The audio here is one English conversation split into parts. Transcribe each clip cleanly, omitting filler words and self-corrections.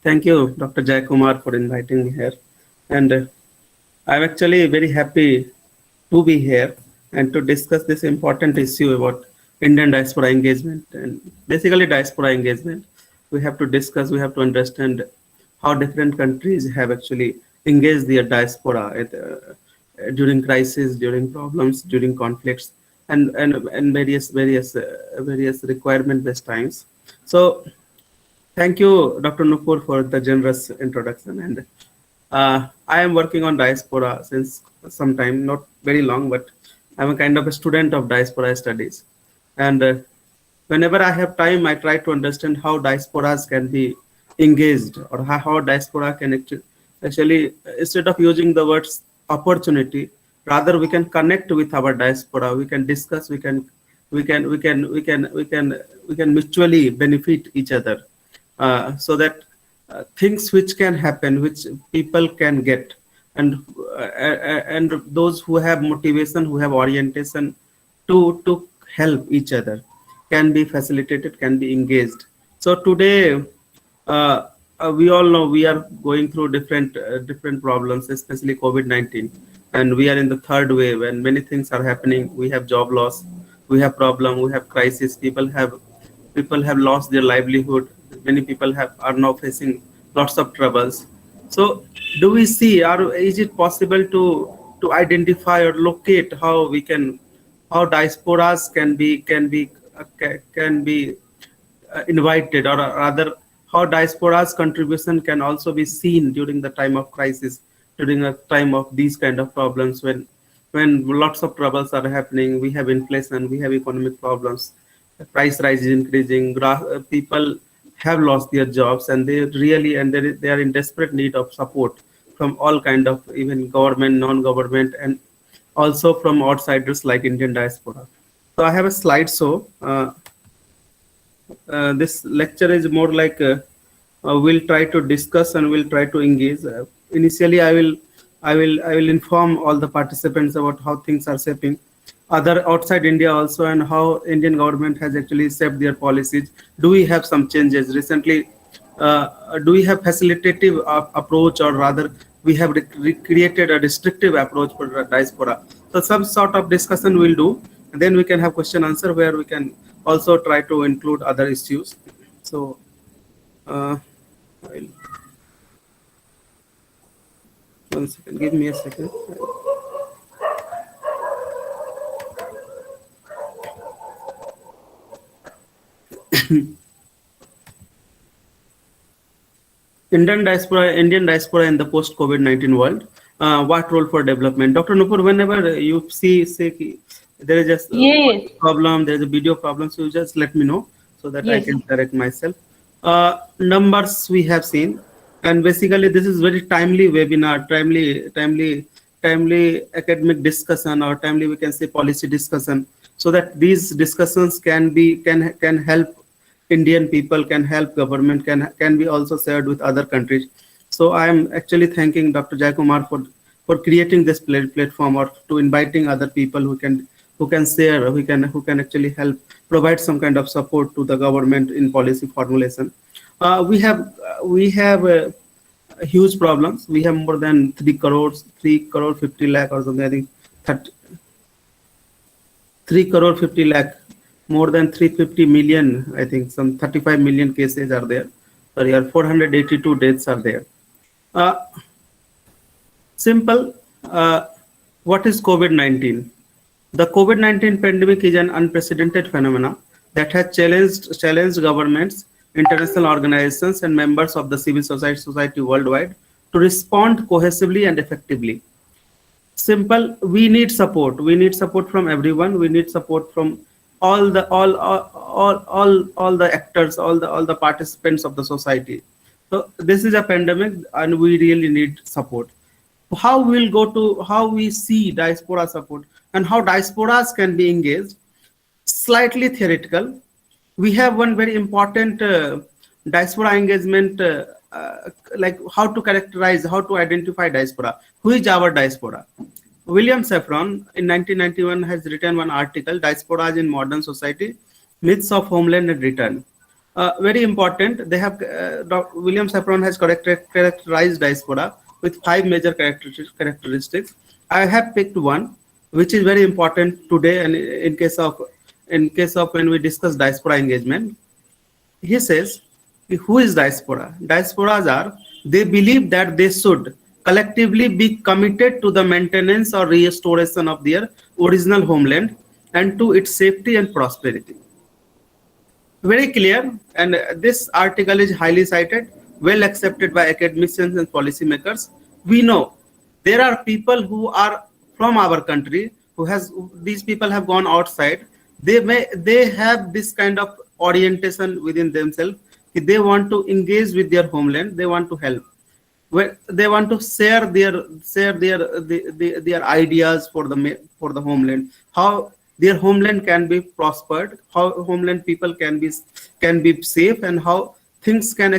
Thank you, Dr. Jay Kumar, for inviting me here. And I'm actually very happy to be here and to discuss this important issue about Indian diaspora engagement and basically diaspora engagement. We have to discuss, we have to understand how different countries have actually engaged their diaspora during crisis, during problems, during conflicts, and various requirement-based times. So thank you, Dr. Nupur, for the generous introduction. And I am working on diaspora since some time, not very long, but I'm a kind of a student of diaspora studies. And whenever I have time, I try to understand how diasporas can be engaged or how diaspora can actually, instead of using the words opportunity, rather we can connect with our diaspora. We can discuss. We can mutually benefit each other, so that things which can happen, which people can get, and those who have motivation, who have orientation to help each other, can be facilitated, can be engaged. So today, we all know we are going through different problems, especially COVID-19, and we are in the third wave, and many things are happening. We have job loss, we have problem, we have crisis. People have lost their livelihood. Many people are now facing lots of troubles. So do we see, or is it possible to identify or locate how diasporas can be invited, or rather how diaspora's contribution can also be seen during the time of crisis, during a time of these kind of problems, when lots of troubles are happening. We have inflation, we have economic problems, the price rise is increasing, people have lost their jobs, and they are in desperate need of support from all kind of, even government, non-government, and also from outsiders like Indian diaspora. So I have a slide. So this lecture is more like we'll try to discuss and we'll try to engage. Initially, I will inform all the participants about how things are shaping other outside India also, and how Indian government has actually shaped their policies. Do we have some changes recently? Do we have facilitative approach, or rather we have created a restrictive approach for the diaspora? So some sort of discussion we'll do, and then we can have question answer where we can also try to include other issues. So one second, give me a second. Indian diaspora in the post-COVID-19 world. What role for development? Dr. Nupur, whenever you say there is just Yes, problem, there is a video problem, so you just let me know so that I yes, can correct myself. Numbers we have seen, and basically this is very timely webinar, timely academic discussion, or timely, we can say, policy discussion, so that these discussions can help Indian people, can help government, can be also shared with other countries. So I am actually thanking Dr. Jayakumar for creating this platform, or to inviting other people who can share, who can actually help provide some kind of support to the government in policy formulation. We have huge problems. We have more than 3 crore 50 lakh or something. I think 30, 3 crore 50 lakh, more than 350 million. I think some 35 million cases are there. Sorry, 482 deaths are there. Uh, Simple. What is COVID-19? The COVID-19 pandemic is an unprecedented phenomenon that has challenged governments, international organizations, and members of the civil society worldwide to respond cohesively and effectively. Simple. We need support from everyone. We need support from all the actors, all the participants of the society. So this is a pandemic, and we really need support. How we see diaspora support, and how diasporas can be engaged, slightly theoretical. We have one very important diaspora engagement, like how to characterize, how to identify diaspora. Who is our diaspora? William Safran in 1991 has written one article, Diasporas in Modern Society, Myths of Homeland and Return. Very important. They have Dr. William Safran has characterized diaspora with 5 major characteristics. I have picked one, which is very important today, and in case of when we discuss diaspora engagement. He says, who is diaspora? Diasporas are, they believe that they should collectively be committed to the maintenance or restoration of their original homeland and to its safety and prosperity. Very clear, and this article is highly cited, well accepted by academicians and policymakers. We know there are people who are from our country who has, these people have gone outside. They have this kind of orientation within themselves. They want to engage with their homeland. They want to help. Where they want to share their ideas for the homeland, how their homeland can be prospered, how homeland people can be safe, and how things can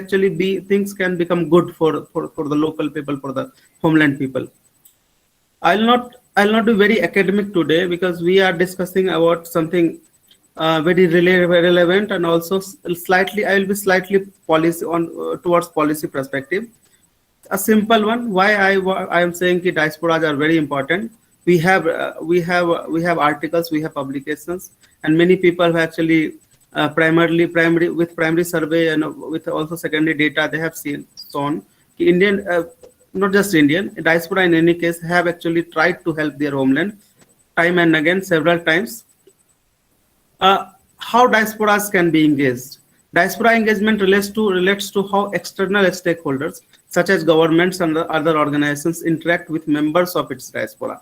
become good for the local people, for the homeland people. I'll not be very academic today because we are discussing about something very relevant, and also slightly I will be slightly policy on towards policy perspective. A simple one, why I am saying that diasporas are very important. We have articles, we have publications, and many people have actually primary survey and with also secondary data, they have shown Indian, not just Indian, diaspora in any case have actually tried to help their homeland time and again, several times. How diasporas can be engaged? Diaspora engagement relates to how external stakeholders such as governments and other organizations interact with members of its diaspora.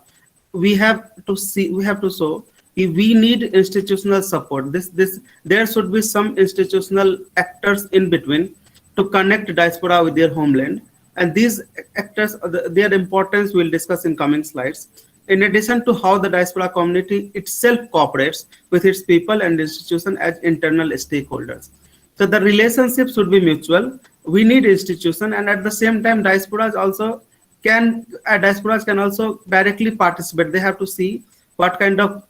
We have to show if we need institutional support. There should be some institutional actors in between to connect diaspora with their homeland, and these actors, their importance we'll discuss in coming slides. In addition to how the diaspora community itself cooperates with its people and institutions as internal stakeholders. So the relationship should be mutual. We need institution, and at the same time, diasporas can also directly participate. They have to see what kind of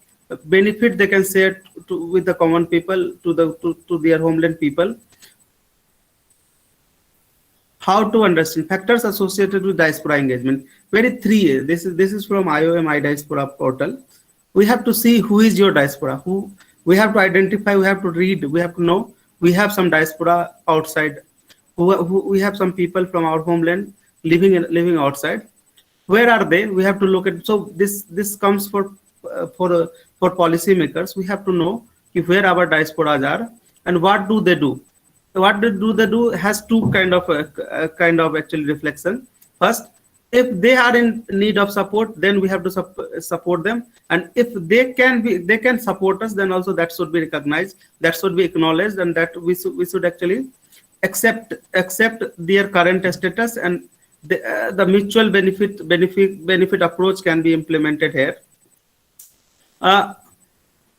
benefit they can share with the common people, to their homeland people. How to understand factors associated with diaspora engagement? Very 3A. This is from IOM iDiaspora portal. We have to see who is your diaspora. Who we have to identify. We have to read. We have to know. We have some diaspora outside. We have some people from our homeland living outside. Where are they? We have to look at. So this comes for policymakers. We have to know if where our diasporas are and what do they do. What they do has two kind of actually reflection. First, if they are in need of support, then we have to support them, and if they can support us, then also that should be recognized, that should be acknowledged, and that we should actually accept their current status, and the mutual benefit approach can be implemented here.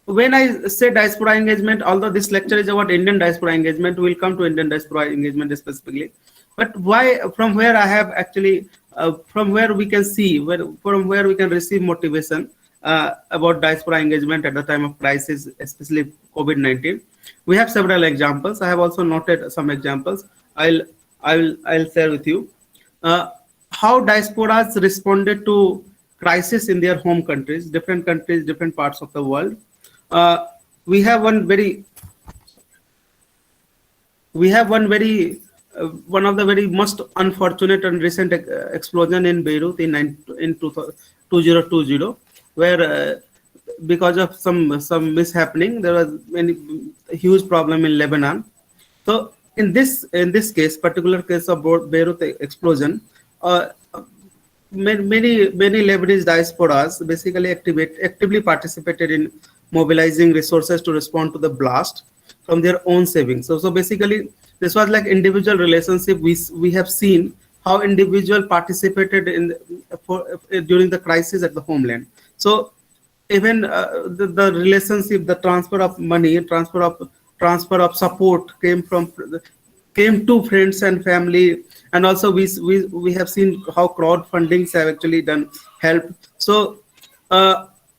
When I say diaspora engagement, although this lecture is about Indian diaspora engagement, we'll come to Indian diaspora engagement specifically. But why? From where I have actually, from where we can see, from where we can receive motivation about diaspora engagement at the time of crisis, especially COVID-19. We have several examples. I have also noted some examples. I'll share with you how diasporas responded to crisis in their home countries, different parts of the world. We have one of the very most unfortunate and recent explosion in Beirut in 2020, where because of some mishappening, there was a huge problem in Lebanon. So in this case, particular case of Beirut explosion, many Lebanese diasporas basically actively participated in mobilizing resources to respond to the blast from their own savings. So basically, this was like individual relationship. We have seen how individual participated during the crisis at the homeland. So even the relationship, the transfer of money, transfer of support came to friends and family, and also we have seen how crowdfundings have actually done help. So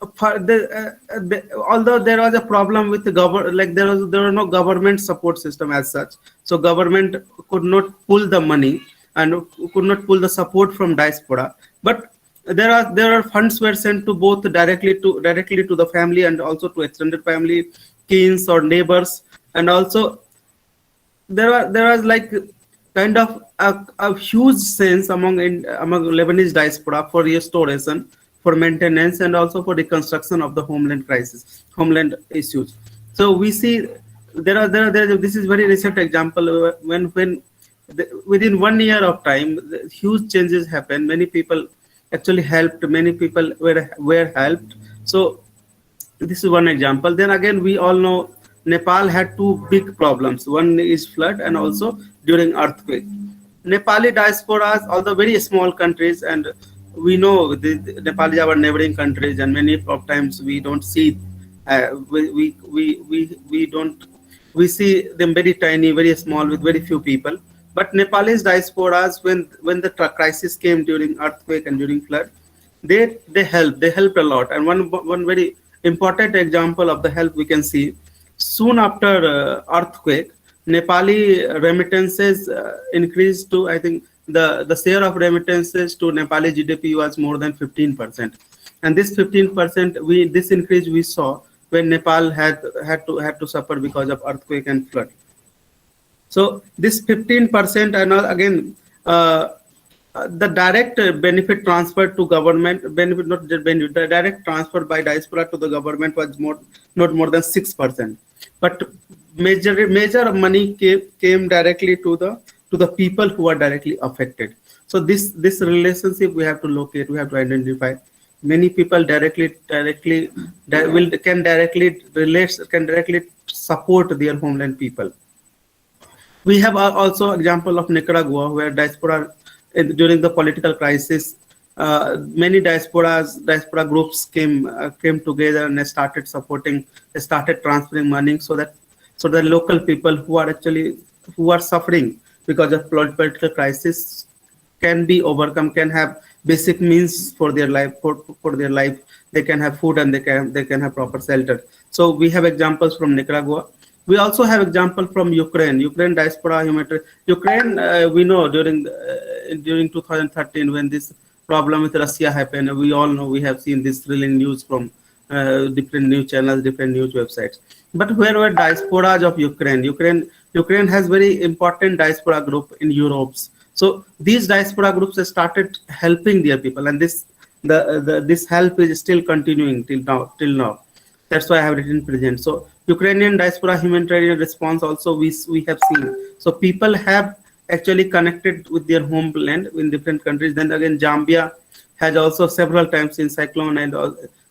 although there was a problem with the like there was no government support system as such, so government could not pull the money and could not pull the support from diaspora. But there are funds were sent to both directly to the family and also to extended family, kins or neighbors, and also there was like kind of a huge sense among Lebanese diaspora for restoration, for maintenance, and also for reconstruction of the homeland issues. So we see this is very recent example when within 1 year of time, huge changes happened. Many people actually helped. Many people were helped. So this is one example. Then again, we all know Nepal had two big problems. One is flood and also during earthquake. Nepali diasporas, although very small countries, and we know the Nepal is our neighboring countries, and many of times we don't see, we don't, we see them very tiny, very small, with very few people. But Nepalese diasporas, when the crisis came during earthquake and during flood, they helped a lot. And one very important example of the help we can see, soon after earthquake, Nepali remittances increased to, I think the share of remittances to Nepali GDP was more than 15%. And this 15%, this increase we saw when Nepal had to suffer because of earthquake and flood. So this 15%, and again, the direct benefit transfer to government, not the benefit, the direct transfer by diaspora to the government was not more than 6%. But major money came directly to the people who are directly affected. So this relationship we have to locate, we have to identify. Many people can directly support their homeland people. We have also example of Nicaragua, where diaspora during the political crisis, many diaspora groups came together and started transferring money so that the local people who are suffering because of political crisis can be overcome, can have basic means for their life. For their life, they can have food and they can have proper shelter. So we have examples from Nicaragua. We also have example from Ukraine diaspora humanitarian. Ukraine, we know during 2013 when this problem with Russia happened, we all know, we have seen this thrilling news from different news channels, different news websites. But where were diasporas of Ukraine? Ukraine has very important diaspora group in Europe. So these diaspora groups have started helping their people, and this help is still continuing till now. That's why I have written present. So Ukrainian diaspora humanitarian response also we have seen. So people have actually connected with their homeland in different countries. Then again, Zambia has also several times in cyclone, and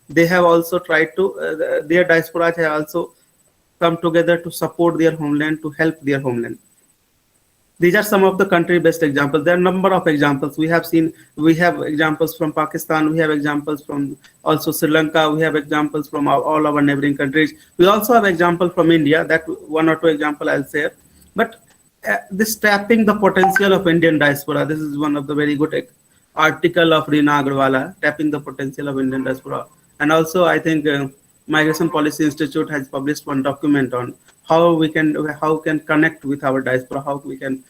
they have also tried to, their diaspora have also come together to support their homeland, to help their homeland. These are some of the country-based examples. There are a number of examples. We have examples from Pakistan. We have examples from also Sri Lanka. We have examples from all our neighboring countries. We also have examples from India. That one or two examples I'll share. But this tapping the potential of Indian diaspora. This is one of the very good article of Reena Agrawala, tapping the potential of Indian diaspora. And also, I think Migration Policy Institute has published one document on how can connect with our diaspora, how we can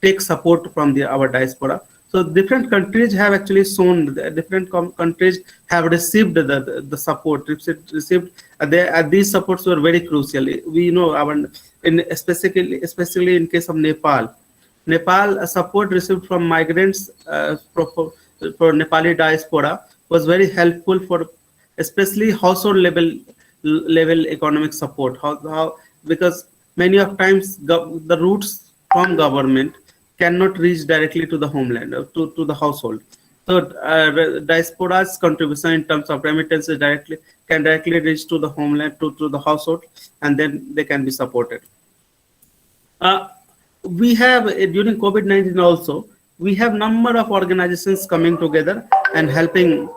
take support from our diaspora. So different countries have actually shown, different countries have received the support, these supports were very crucial. We know especially in case of Nepal support received from migrants for Nepali diaspora was very helpful for especially household level economic support. Because many of times the routes from government cannot reach directly to the homeland, to the household. So diaspora's contribution in terms of remittances can directly reach to the homeland, to the household, and then they can be supported. We have during COVID-19 also, we have number of organizations coming together and helping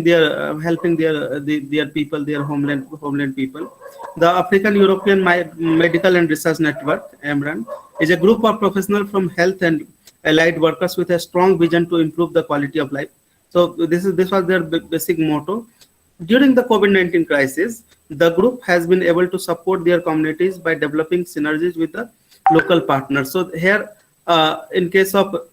their people, their homeland people. The African European Medical and Research Network, AMRAN, is a group of professionals from health and allied workers with a strong vision to improve the quality of life. So this was their basic motto. During the COVID-19 crisis, the group has been able to support their communities by developing synergies with the local partners. So here, in case of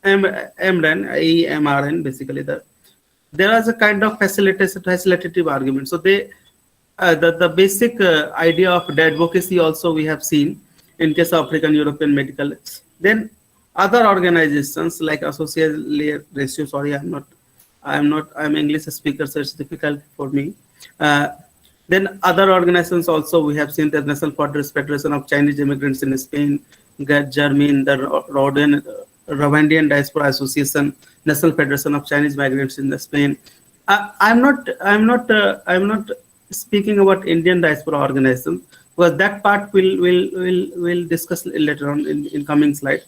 MRN, EMRN, basically there is a kind of facilitative argument. So the basic idea of the advocacy also we have seen in case of African European Medical. Then other organizations like Associated Ratio, sorry, I'm English speaker, so it's difficult for me. Then other organizations also we have seen the National Federation of Chinese Immigrants in Spain, Germany, the Rwandan Diaspora Association, National Federation of Chinese Migrants in Spain. I'm not speaking about Indian diaspora organizations, because that part we'll discuss later on in coming slide.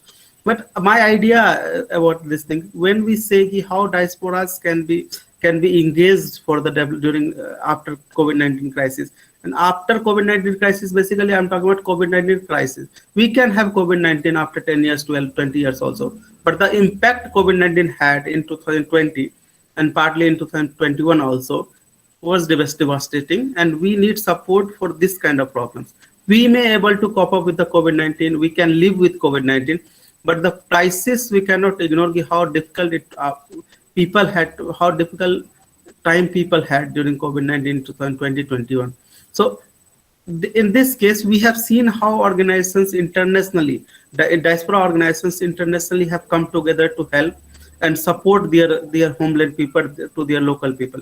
But my idea about this thing, when we say how diasporas can be engaged for the during after COVID-19 crisis, and after COVID-19 crisis, basically I'm talking about COVID-19 crisis. We can have COVID-19 after 10 years, 12, 20 years also, but the impact COVID-19 had in 2020 and partly in 2021 also was devastating, and we need support for this kind of problems. We may able to cope up with the COVID-19, we can live with COVID-19, but the crisis we cannot ignore how difficult people had, how difficult time people had during COVID-19 2020-21. So in this case, we have seen how organizations internationally, the diaspora organizations internationally have come together to help and support their homeland people to their local people.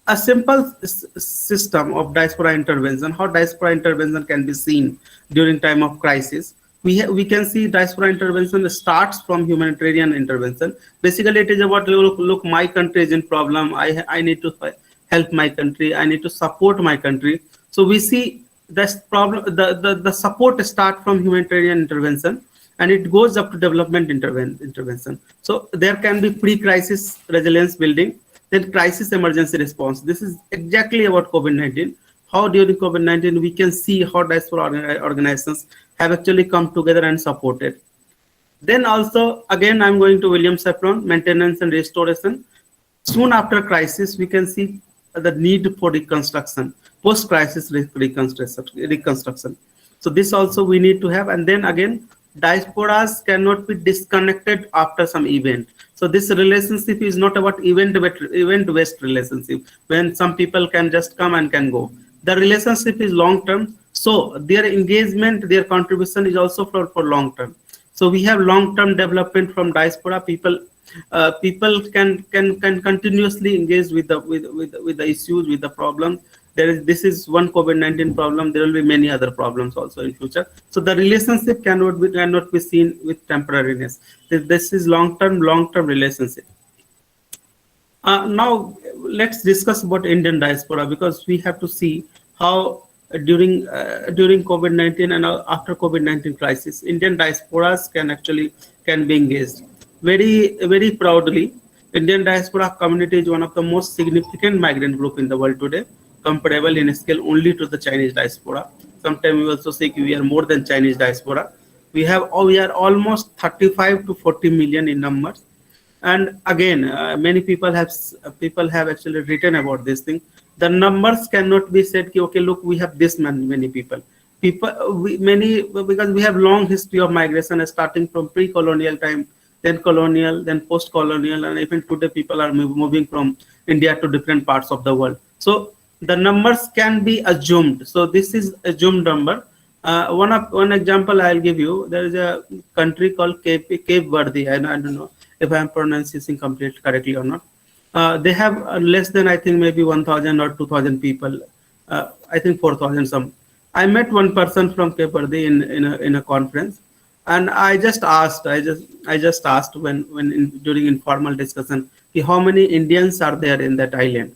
A simple system of diaspora intervention, how diaspora intervention can be seen during time of crisis. We can see diaspora intervention starts from humanitarian intervention. Basically, it is about, look, my country is in problem. I need to help my country. I need to support my country. So we see this problem. The support start from humanitarian intervention, and it goes up to development intervention. So there can be pre-crisis resilience building, then crisis emergency response. This is exactly about COVID-19. How during COVID-19 we can see how diaspora organizations have actually come together and supported. Then also, again, I'm going to William Safran, maintenance and restoration. Soon after crisis, we can see the need for reconstruction, post-crisis reconstruction. So this also we need to have. And then again, diasporas cannot be disconnected after some event. So this relationship is not about event-based relationship, when some people can just come and can go. The relationship is long-term. So their engagement, their contribution is also for long-term. So we have long-term development from diaspora. People can continuously engage with the issues, with the problems. This is one COVID-19 problem. There will be many other problems also in future. So the relationship cannot be seen with temporariness. This is long-term relationship. Now let's discuss about Indian diaspora, because we have to see how during COVID-19 and after COVID-19 crisis, Indian diasporas can be engaged. Very proudly, Indian diaspora community is one of the most significant migrant group in the world today, comparable in scale only to the Chinese diaspora. Sometimes we also say we are more than Chinese diaspora. We are almost 35 to 40 million in numbers. And again, many people have actually written about this thing. The numbers cannot be said, okay, look, we have this many people. Because we have long history of migration, starting from pre-colonial time, then colonial, then post-colonial, and even today people are moving from India to different parts of the world. So the numbers can be assumed. So this is assumed number. One example I'll give you. There is a country called Cape Verde. I don't know if I'm pronouncing correctly or not. They have less than, I think, maybe 1,000 or 2,000 people. I think 4,000 some. I met one person from Cape Verde in a conference, and I just asked during informal discussion, how many Indians are there in that island.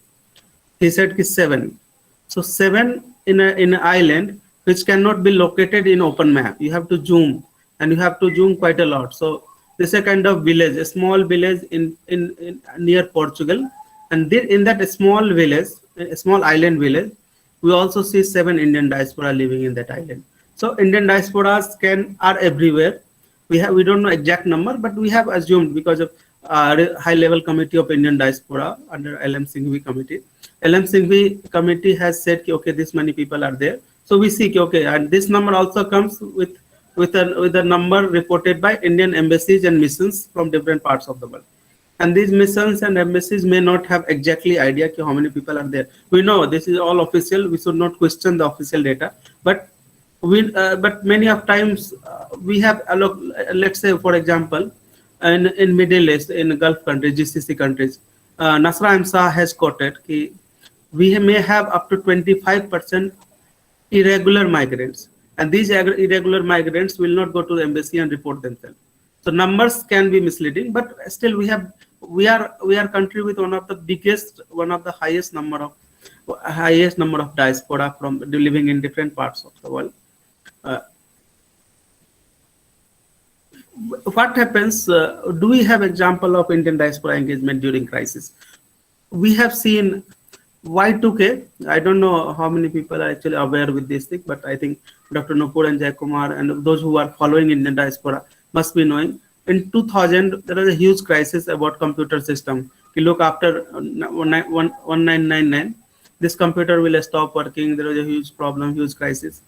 He said 7. So 7 in an island which cannot be located in open map. You have to zoom, and you have to zoom quite a lot. So this is a kind of village, a small village in near Portugal, and in that small village, a small island village, we also see 7 Indian diaspora living in that island. So Indian diasporas are everywhere. We don't know exact number, but we have assumed, because of high-level committee of Indian diaspora under LM Singhvi committee. LM Singhvi committee has said, okay, this many people are there. So we see, okay, and this number also comes with a number reported by Indian embassies and missions from different parts of the world. And these missions and embassies may not have exactly idea how many people are there. We know this is all official. We should not question the official data, but but many of times we have let's say, for example, in Middle East, in Gulf countries, GCC countries, Nasra Imsa has quoted that we may have up to 25% irregular migrants, and these irregular migrants will not go to the embassy and report themselves. So numbers can be misleading, but still we are country with one of the highest number of diaspora from living in different parts of the world. What happens? Do we have example of Indian diaspora engagement during crisis? We have seen Y2K. I don't know how many people are actually aware with this thing, but I think Dr. Nupur and Jaykumar and those who are following Indian diaspora must be knowing. In 2000, there was a huge crisis about computer system. You look after 1999, this computer will stop working. There was a huge problem, huge crisis.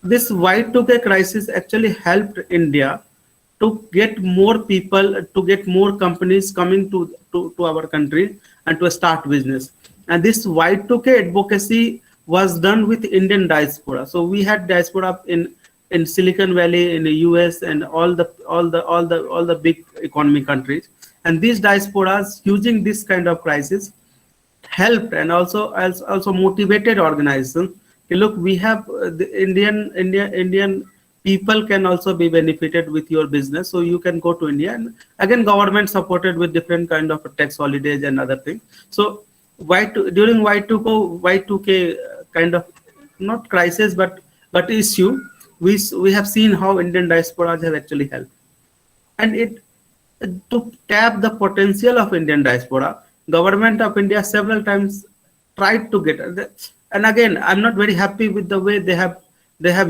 This Y2K crisis actually helped India to get more people, to get more companies coming to our country and to start business. And this Y2K advocacy was done with Indian diaspora. So we had diaspora in Silicon Valley, in the US, and all the big economy countries. And these diasporas, using this kind of crisis, helped and also motivated organizations. Look, we have the Indian people can also be benefited with your business, so you can go to India. And again, government supported with different kind of tax holidays and other things. So during Y2K kind of not crisis but issue, we have seen how Indian diasporas have actually helped, and to tap the potential of Indian diaspora, government of India several times tried to get. And again, I'm not very happy with the way they have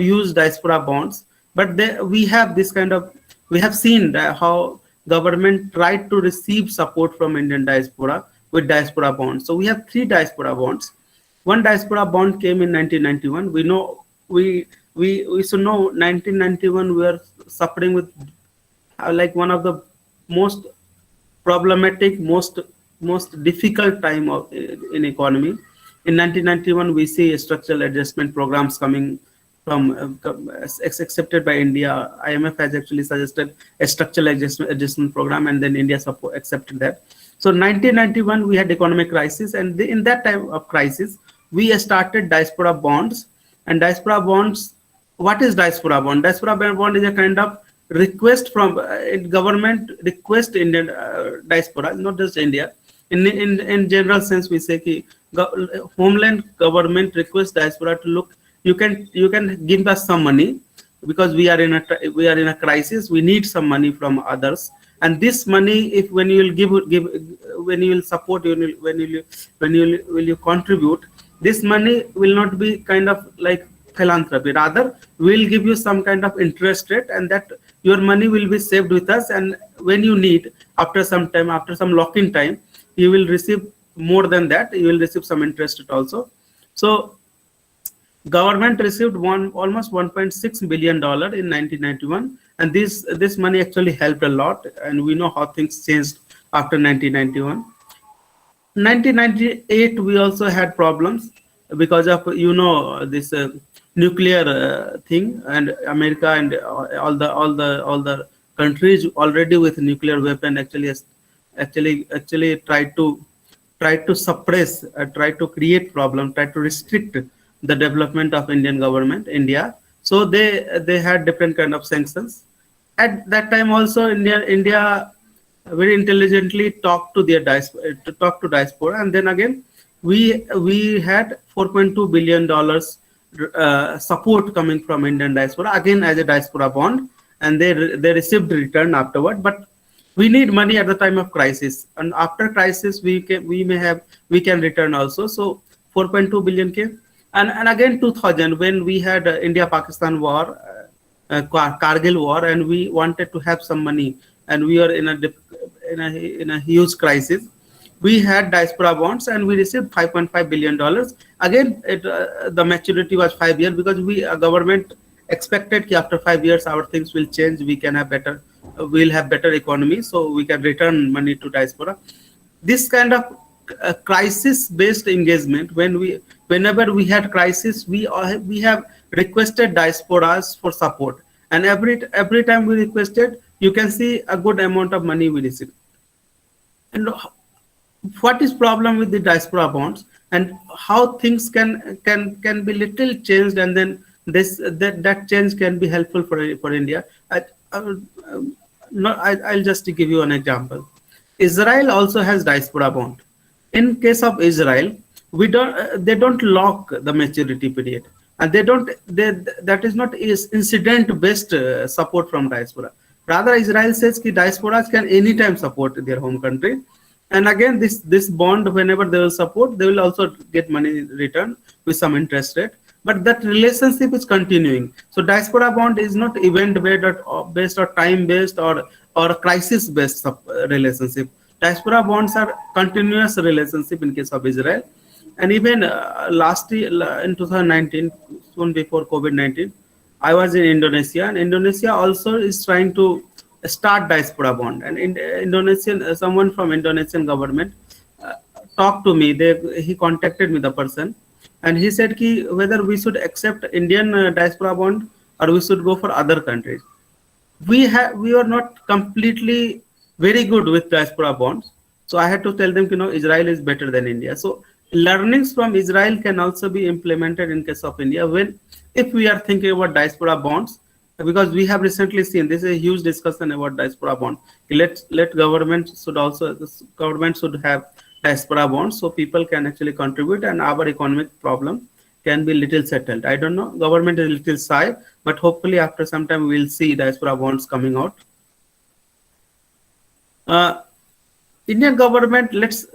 used diaspora bonds, but we have seen how government tried to receive support from Indian diaspora with diaspora bonds. So we have 3 diaspora bonds. One diaspora bond came in 1991. We know we should know 1991 we were suffering with like one of the most problematic, most difficult time in economy. In 1991, we see structural adjustment programs coming from accepted by India. IMF has actually suggested a structural adjustment program, and then India accepted that. So 1991, we had economic crisis, and in that time of crisis, we started diaspora bonds. And diaspora bonds, what is diaspora bond? Diaspora bond is a kind of request from government request Indian diaspora, not just India. In general sense, we say ki homeland government request diaspora to look. You can give us some money because we are in a crisis. We need some money from others, and this money, when you will support, when you contribute, this money will not be kind of like philanthropy. Rather, we'll give you some kind of interest rate, and that your money will be saved with us. And when you need, after some time, after some lock-in time, you will receive more than that. You will receive some interest rate also. So government received almost $1.6 billion in 1991, and this money actually helped a lot. And we know how things changed after 1991. 1998, we also had problems because of this nuclear thing, and America and all the countries already with nuclear weapon actually tried to suppress, try to create problem, try to restrict the development of India. So they had different kind of sanctions. At that time also, India very intelligently talked to diaspora, and then again we had $4.2 billion support coming from Indian diaspora, again as a diaspora bond, and they received return afterward. But we need money at the time of crisis, and after crisis we can return also. So 4.2 billion came, and again 2000, when we had India-Pakistan war, Kargil war, and we wanted to have some money, and we are in in a huge crisis. We had diaspora bonds and we received $5.5 billion. Again, the maturity was 5 years because government expected that after 5 years our things will change. We can have better, we'll have better economy, so we can return money to diaspora. This kind of crisis-based engagement, whenever we had crisis, we have requested diasporas for support, and every time we requested, you can see a good amount of money we received. And what is problem with the diaspora bonds and how things can be little changed, and then that change can be helpful for India. I'll just give you an example. Israel also has diaspora bond. In case of Israel, they don't lock the maturity period, and that is not incident based support from diaspora. Rather, Israel says that diasporas can anytime support their home country. And again, this bond, whenever they will support, they will also get money returned with some interest rate. But that relationship is continuing. So diaspora bond is not event based or time based or crisis based relationship. Diaspora bonds are continuous relationship in case of Israel. And even last year in 2019, soon before COVID-19, I was in Indonesia, and Indonesia also is trying to start diaspora bond. And someone from Indonesian government talked to me. He contacted me, the person, and he said whether we should accept Indian diaspora bond or we should go for other countries. We are not completely very good with diaspora bonds, so I had to tell them, Israel is better than India. So learnings from Israel can also be implemented in case of India if we are thinking about diaspora bonds, because we have recently seen this is a huge discussion about diaspora bond. Government should have diaspora bonds so people can actually contribute and our economic problem can be little settled. I don't know, government is a little shy, but hopefully after some time we'll see diaspora bonds coming out. Indian government, let's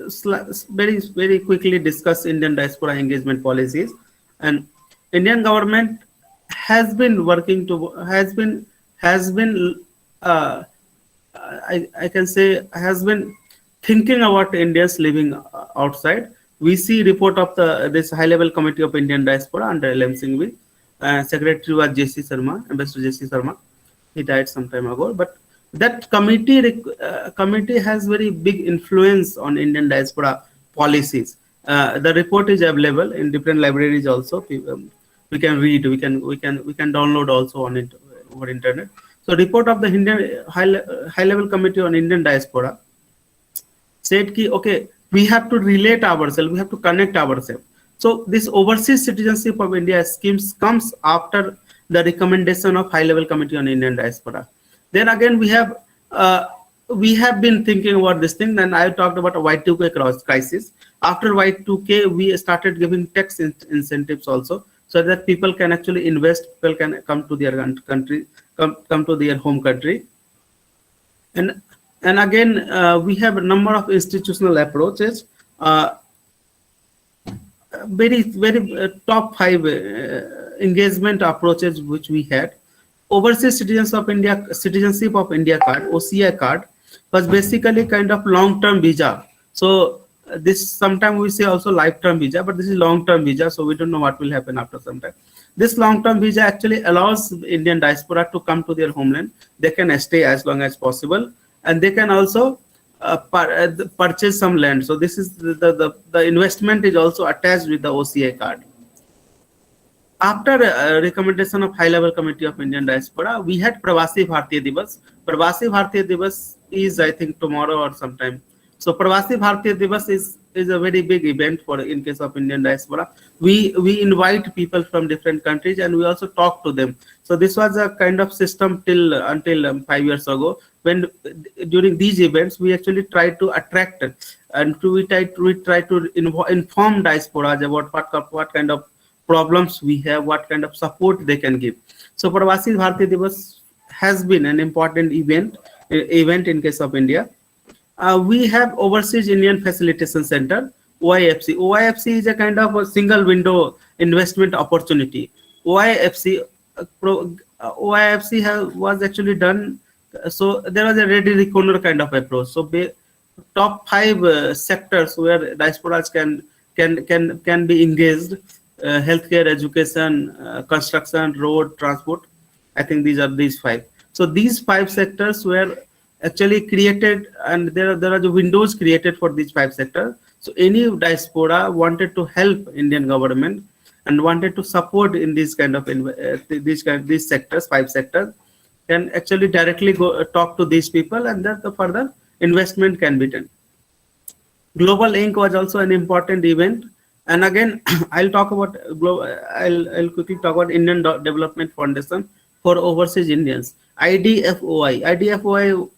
very, very quickly discuss Indian diaspora engagement policies. And Indian government has been working has been thinking about Indians living outside. We see report of this high-level committee of Indian diaspora under L.M. Singhvi. Secretary was J.C. Sharma, Ambassador J.C. Sharma. He died some time ago, but that committee has very big influence on Indian diaspora policies. The report is available in different libraries also. We can read, we can download also on it over internet. So report of the Indian high-level committee on Indian diaspora said okay, we have to relate ourselves, we have to connect ourselves. So this overseas citizenship of India schemes comes after the recommendation of high-level committee on Indian diaspora. Then again, we have been thinking about this thing. Then I talked about a Y2K crisis. After Y2K, we started giving tax incentives also, so that people can actually invest, people can come to their country, come to their home country. And again, we have a number of institutional approaches. Very, very top 5 engagement approaches which we had. Overseas Citizenship of India card, OCI card, was basically kind of long-term visa. So this sometimes we say also lifetime visa, but this is long-term visa, so we don't know what will happen after some time. This long-term visa actually allows Indian diaspora to come to their homeland. They can stay as long as possible, and they can also purchase some land. So this is the investment is also attached with the OCI card. After recommendation of high-level committee of Indian diaspora, we had Pravasi Bharatiya Divas. Pravasi Bharatiya Divas is, I think, tomorrow or sometime. So Pravasi Bharatiya Divas is a very big event in case of Indian diaspora. We invite people from different countries and we also talk to them. So this was a kind of system until 5 years ago, when during these events we actually try to attract and we try to inform diasporas about what kind of problems we have, what kind of support they can give. So Pravasi Bharatiya Divas has been an important event in case of India. We have Overseas Indian Facilitation Center, OIFC. OIFC is a kind of a single window investment opportunity. OIFC was actually done So there was a ready reckoner kind of approach. So top five sectors where diasporas can be engaged: healthcare, education, construction, road, transport. I think these five. So these five sectors were actually created, and there are the windows created for these five sectors. So any diaspora wanted to help Indian government and wanted to support in these kind of these sectors, five sectors, can actually directly go talk to these people, and that the further investment can be done. Global Inc. was also an important event, and again, I'll talk about I'll quickly talk about Indian Development Foundation for Overseas Indians. IDFOI. IDFOI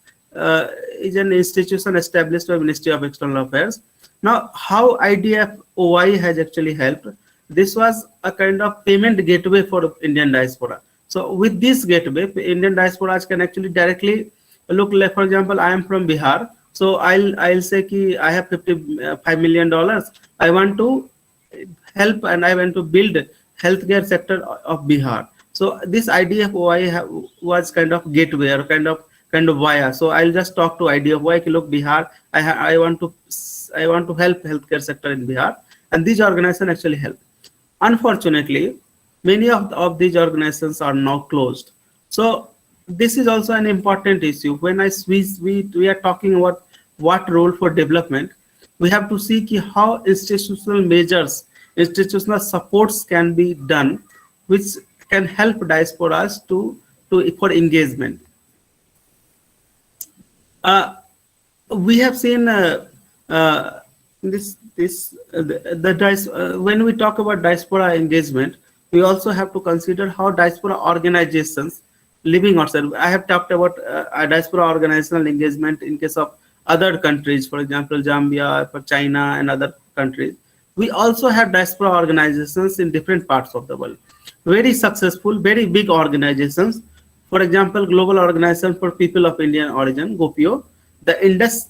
is an institution established by Ministry of External Affairs. Now, how IDFOI has actually helped? This was a kind of payment gateway for Indian diaspora. So with this gateway, Indian diasporas can actually directly look, like for example, I am from Bihar. So I'll say ki I have $55 million. I want to help and I want to build healthcare sector of Bihar. So this IDFOI was kind of gateway or kind of via. So I'll just talk to IDFOI. Ki, look, Bihar, I want to help healthcare sector in Bihar, and these organizations actually help. Unfortunately, many of these organizations are now closed. So this is also an important issue. When we are talking about what role for development, we have to see how institutional measures, institutional supports can be done, which can help diasporas for engagement. We have seen when we talk about diaspora engagement, we also have to consider how diaspora organizations living outside. I have talked about a diaspora organizational engagement in case of other countries, for example, Zambia, for China, and other countries. We also have diaspora organizations in different parts of the world. Very successful, very big organizations. For example, Global Organization for People of Indian Origin, GOPIO, the Indus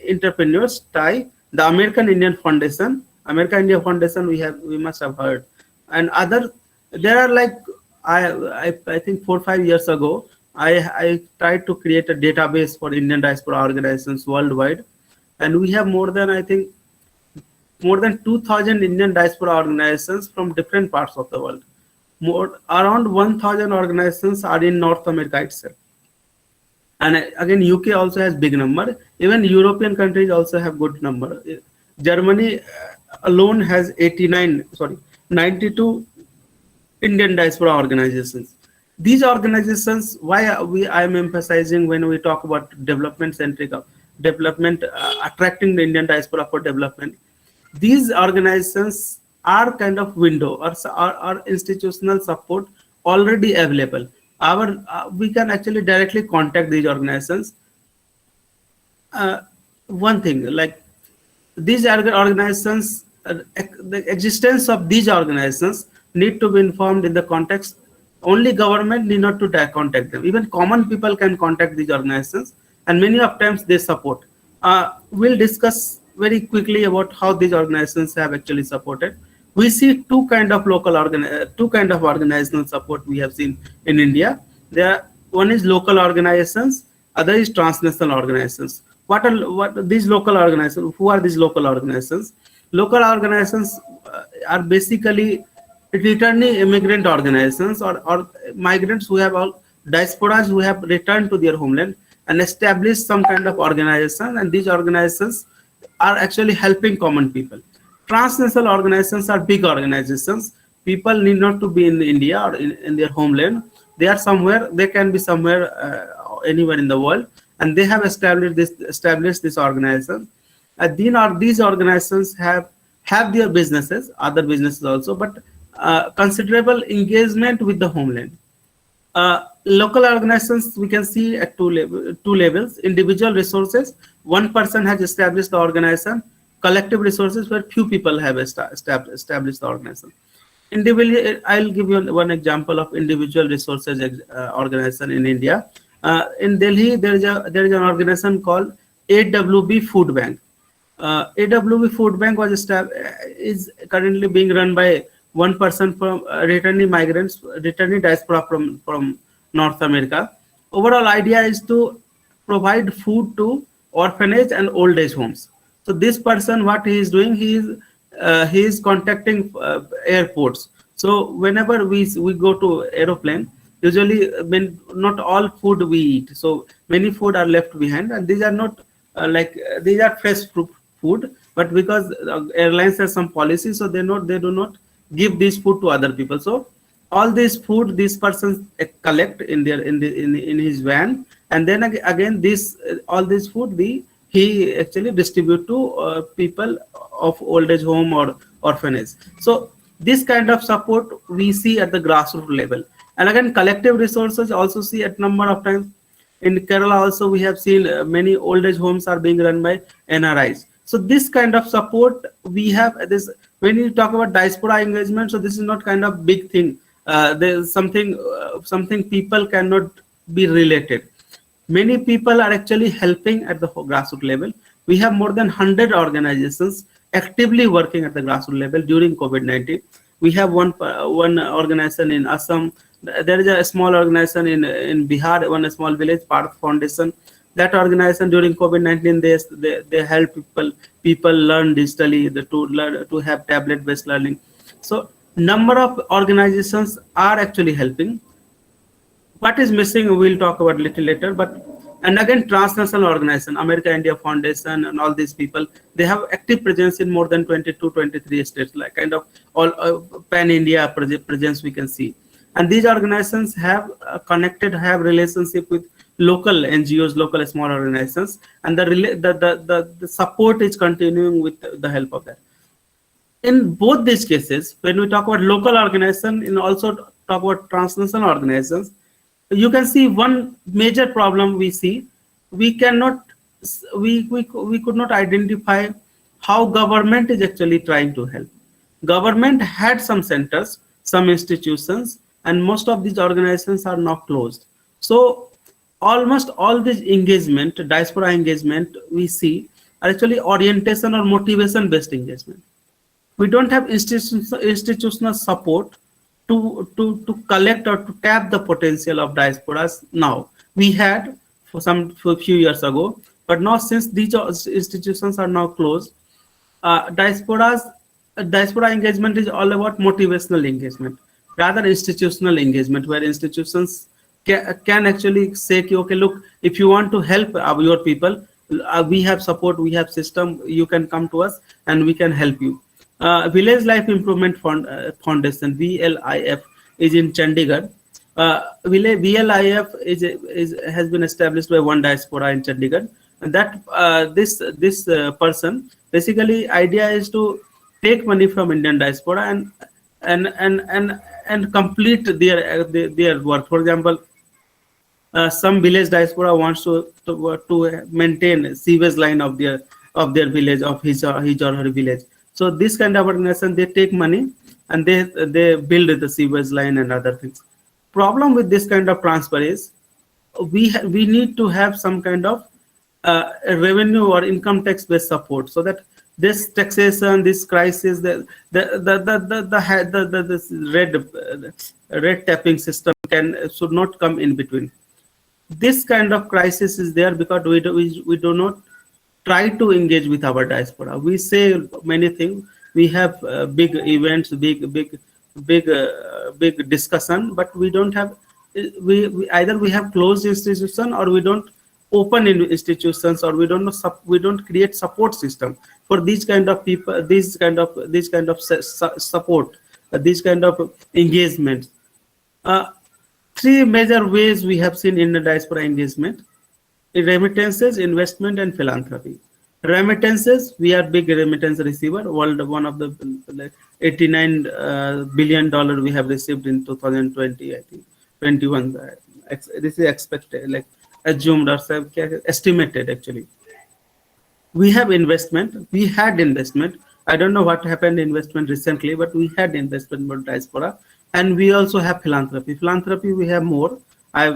Entrepreneurs, TIE, the American Indian Foundation, American India Foundation, we must have heard, and other. There are like I think 4 or 5 years ago, I tried to create a database for Indian diaspora organizations worldwide, and we have more than 2,000 Indian diaspora organizations from different parts of the world. Around 1,000 organizations are in North America itself. And again, UK also has big number. Even European countries also have good number. Germany alone has 92 Indian diaspora organizations. These organizations, why I am emphasizing when we talk about development-centric development, attracting the Indian diaspora for development. These organizations are kind of window or institutional support already available. We can actually directly contact these organizations. One thing, like these organizations, the existence of these organizations need to be informed in the context. Only government need not to contact them. Even common people can contact these organizations, and many of times they support. We'll discuss very quickly about how these organizations have actually supported. We see two kind of organizational support we have seen in India. One is local organizations, other is transnational organizations. What these local organizations? Who are these local organizations? Local organizations are basically returning immigrant organizations or migrants who have diasporas who have returned to their homeland and established some kind of organization, and these organizations are actually helping common people. Transnational organizations are big organizations. People need not to be in India or in their homeland. They are somewhere. They can be somewhere, anywhere in the world, and they have established this organization. These organizations have their businesses, other businesses also, but considerable engagement with the homeland. Local organizations we can see at two levels. Individual resources. One person has established the organization. Collective resources where few people have established the organization. Individual. I'll give you one example of individual resources organization in India. In Delhi, there is an organization called AWB Food Bank. AWB Food Bank is currently being run by one person from returning diaspora from North America, overall idea is to provide food to orphanage and old age homes. So this person, what he is doing, he is contacting airports. So whenever we go to aeroplane, usually when not all food we eat, so many food are left behind, and these are not these are fresh food, but because airlines have some policy, so they do not give this food to other people. So all this food this person collect in their in his van, and then again this all this food he actually distribute to people of old age home or orphanage. So this kind of support we see at the grassroots level, and again collective resources also see at number of times. In Kerala also we have seen many old age homes are being run by NRIs. So this kind of support we have this when you talk about diaspora engagement. So this is not kind of big thing. There's something people cannot be related. Many people are actually helping at the grassroots level. We have more than 100 organizations actively working at the grassroots level during COVID-19. We have one organization in Assam. There is a small organization in Bihar, one small village, Parth Foundation. That organization during COVID-19, they help people learn digitally, to have tablet-based learning. So number of organizations are actually helping. What is missing, we'll talk about little later. But and again, transnational organization, America India Foundation, and all these people, they have active presence in more than 22, 23 states, like kind of all pan India presence we can see. And these organizations have have relationship with local NGOs, local small organizations, and the support is continuing with the help of that. In both these cases, when we talk about local organization and also talk about transnational organizations, you can see one major problem we see. We cannot, we could not identify how government is actually trying to help. Government had some centers, some institutions, and most of these organizations are now closed. So almost all this engagement, diaspora engagement we see are actually orientation or motivation based engagement. We don't have institutional support to collect or to tap the potential of diasporas now. We had for a few years ago, but now since these institutions are now closed, diaspora engagement is all about motivational engagement, rather institutional engagement, where institutions can actually say, okay, look, if you want to help your people, we have support, we have system, you can come to us and we can help you. Village Life Improvement Foundation, VLIF, is in Chandigarh. VLIF has been established by one diaspora in Chandigarh, and that this person basically idea is to take money from Indian diaspora and complete their work. For example, some village diaspora wants to maintain sewage line of their village, of his or her village. So this kind of organization, they take money and they build the sewage line and other things. Problem with this kind of transfer is we need to have some kind of revenue or income tax based support, so that this taxation, this crisis, the red tapping system should not come in between. This kind of crisis is there because we do not try to engage with our diaspora. We say many things. We have big events, big discussion, but we don't have. We either we have closed institution, or we don't open in institutions, or we don't create support system for these kind of people, these kind of support, these kind of engagements. Three major ways we have seen in the diaspora engagement: remittances, investment, and philanthropy. Remittances, we are big remittance receiver. World, one of the $89 billion we have received in 2020, I think 21. This is expected, like assumed or estimated actually. We have investment. We had investment. I don't know what happened in investment recently, but we had investment for diaspora, and we also have philanthropy. Philanthropy we have more.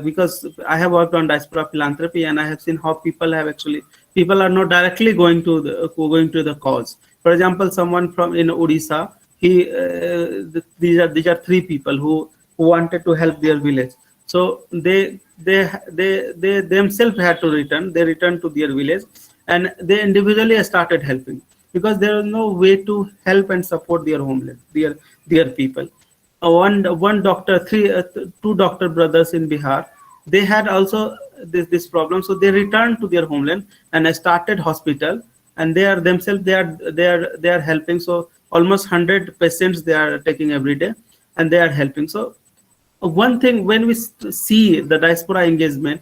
Because I have worked on diaspora philanthropy, and I have seen how people are not directly going to the cause. For example, someone from in Odisha, these are three people who wanted to help their village. So they themselves had to return. They returned to their village, and they individually started helping, because there was no way to help and support their homeland, their people. One doctor, two doctor brothers in Bihar, they had also this problem, so they returned to their homeland and started hospital, and they are themselves they are helping. So almost 100 patients they are taking every day, and they are helping. So one thing, when we see the diaspora engagement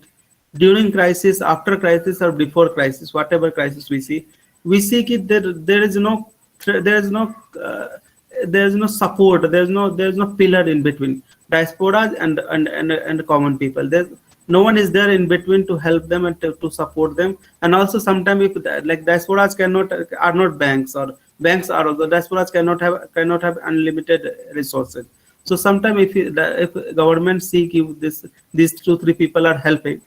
during crisis, after crisis, or before crisis, whatever crisis we see that there is no there is no there is no support, there is no pillar in between diaspora and common people. There's no one is there in between to help them and to support them. And also sometimes, if like diasporas cannot are not banks, or banks are also, diasporas cannot have unlimited resources. So sometimes if government see if these 2-3 people are helping,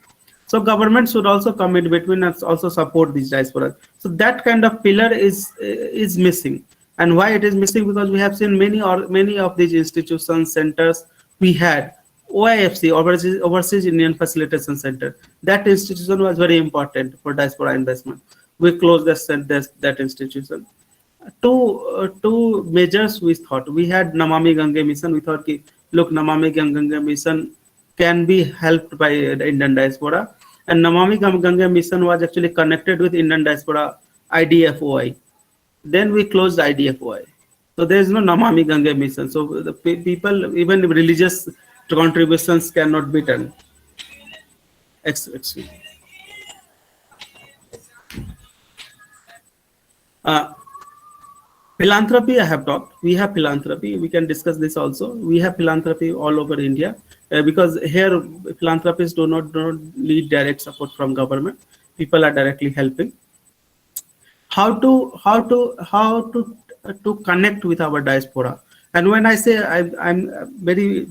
so government should also come in between and also support these diasporas. So that kind of pillar is missing. And why it is missing? Because we have seen many of these institutions, centers we had. OIFC, Overseas Indian Facilitation Center, that institution was very important for diaspora investment. We closed that institution. Two measures we thought. We had Namami Gange mission. We thought, look, Namami Gange mission can be helped by the Indian diaspora. And Namami Gange mission was actually connected with Indian diaspora IDFOI. Then we closed IDFOI. So there is no Namami Gange mission. So the people, even religious contributions cannot be done. Excuse me. Philanthropy, I have talked. We have philanthropy. We can discuss this also. We have philanthropy all over India, because here philanthropists do not need direct support from government. People are directly helping. How to connect with our diaspora? And when I say I'm very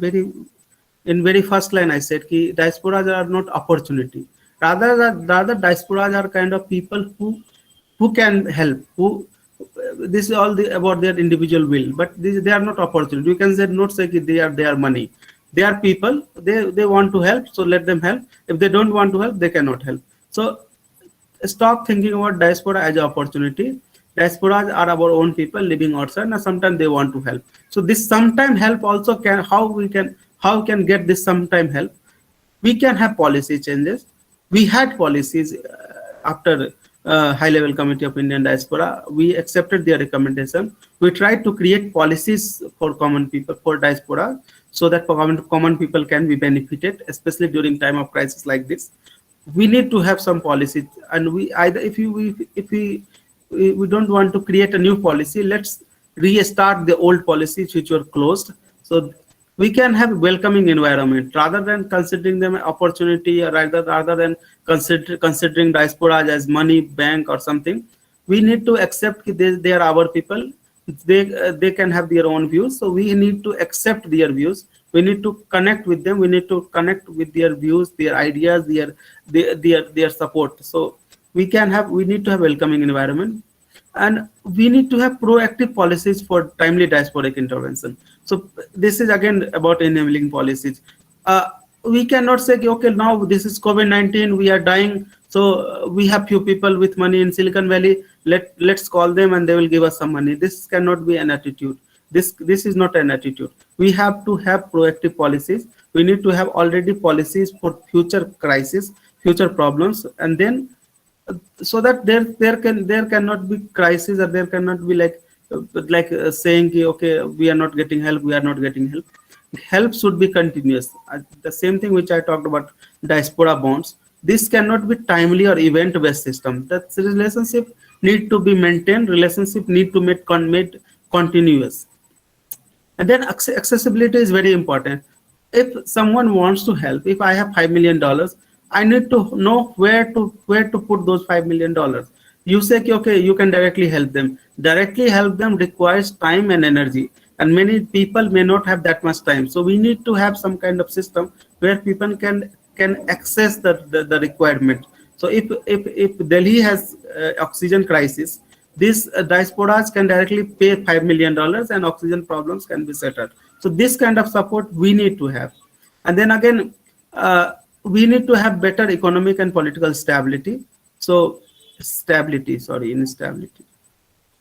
very first line, I said ki diasporas are not opportunity. Rather diasporas are kind of people who can help. This is all about their individual will, but they are not opportunity. You can not say they are money. They are people. They want to help, so let them help. If they don't want to help, they cannot help. So stop thinking about diaspora as an opportunity. Diasporas are our own people living outside, and sometimes they want to help. So this sometime help also how can get this sometime help? We can have policy changes. We had policies after High Level Committee of Indian Diaspora. We accepted their recommendation. We tried to create policies for common people, for diaspora, so that common people can be benefited, especially during time of crisis like this. We need to have some policies, and we either if we don't want to create a new policy, let's restart the old policies which were closed. So we can have welcoming environment rather than considering them an opportunity, or rather than considering diaspora as money, bank, or something. We need to accept that they are our people. They can have their own views. So we need to accept their views. We need to connect with them. We need to connect with their views, their ideas, their support. So we need to have welcoming environment. And we need to have proactive policies for timely diasporic intervention. So this is again about enabling policies. We cannot say, okay, now this is COVID-19, we are dying, so we have few people with money in Silicon Valley, let's call them and they will give us some money. This cannot be an attitude. This is not an attitude. We have to have proactive policies. We need to have already policies for future crisis, future problems, and then so that there cannot be crisis, or there cannot be saying, okay, we are not getting help, help should be continuous. The same thing which I talked about diaspora bonds, this cannot be timely or event based system. That relationship need to be maintained, relationship need to make continuous. And then accessibility is very important. If someone wants to help, if I have $5 million, I need to know where to put those $5 million. You say, okay, you can directly help them. Directly help them requires time and energy, and many people may not have that much time. So we need to have some kind of system where people can access the requirement. So if Delhi has oxygen crisis, these diasporas can directly pay $5 million and oxygen problems can be settled. So this kind of support we need to have. And then again, we need to have better economic and political stability. So instability.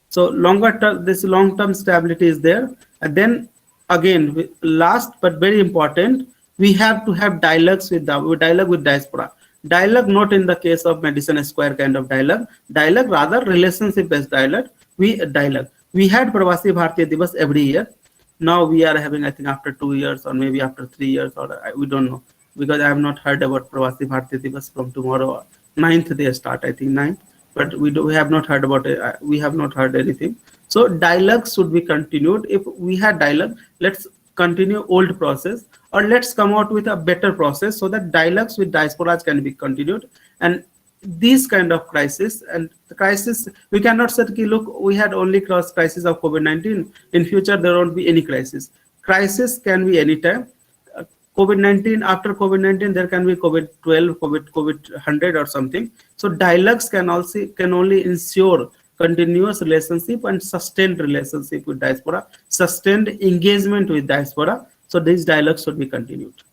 So longer term, this long-term stability is there. And then again, last but very important, we have to have dialogue with diaspora. Dialogue not in the case of Madison Square kind of dialogue. Dialogue rather relationship-based dialogue. We had Pravasi Bharatiya Divas every year. Now we are having, I think, after 2 years or maybe after 3 years, or we don't know, because I have not heard about Pravasi Bharatiya Divas from tomorrow. 9th they start, I think 9th, but we have not heard about it. We have not heard anything. So dialogue should be continued. If we had dialogue, let's continue old process, or let's come out with a better process so that dialogues with diasporas can be continued. And these kind of crisis, and the crisis, we cannot say, look, we had only crossed crisis of COVID-19. In future, there won't be any crisis. Crisis can be anytime. COVID-19, after COVID-19, there can be COVID-12, COVID-100 or something. So dialogues can only ensure continuous relationship and sustained relationship with diaspora, sustained engagement with diaspora. So these dialogues should be continued.